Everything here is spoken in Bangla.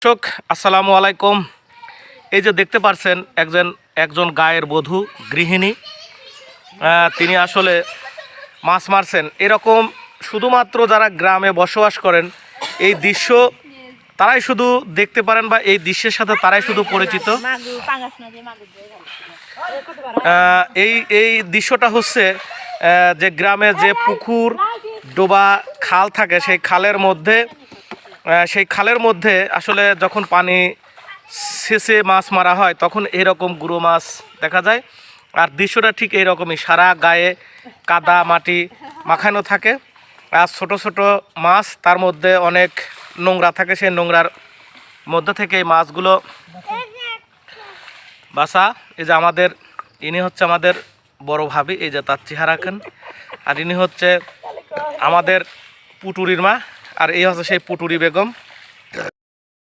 দর্শক আসসালামু আলাইকুম। এই যে দেখতে পাচ্ছেন একজন গায়ের বধূ গৃহিণী, তিনি আসলে মাছ মারছেন। এরকম শুধুমাত্র যারা গ্রামে বসবাস করেন এই দৃশ্য তারাই শুধু দেখতে পারেন বা এই দৃশ্যের সাথে তারাই শুধু পরিচিত। এই এই দৃশ্যটা হচ্ছে যে গ্রামে যে পুকুর ডোবা খাল থাকে সেই খালের মধ্যে আসলে যখন পানি শেষে মাছ মারা হয় তখন এরকম গুঁড়ো মাছ দেখা যায়। আর দৃশ্যটা ঠিক এইরকমই, সারা গায়ে কাদা মাটি মাখানো থাকে। আর ছোট ছোট মাছ, তার মধ্যে অনেক নোংরা থাকে, সেই নোংরার মধ্যে থেকে এই মাছগুলো বাসা। এই যে ইনি হচ্ছে আমাদের বড় ভাবি, এই যে তার চেহারা রাখেন। আর ইনি হচ্ছে আমাদের পুটুরির মা, আর এই হচ্ছে সেই পুটুরি বেগম।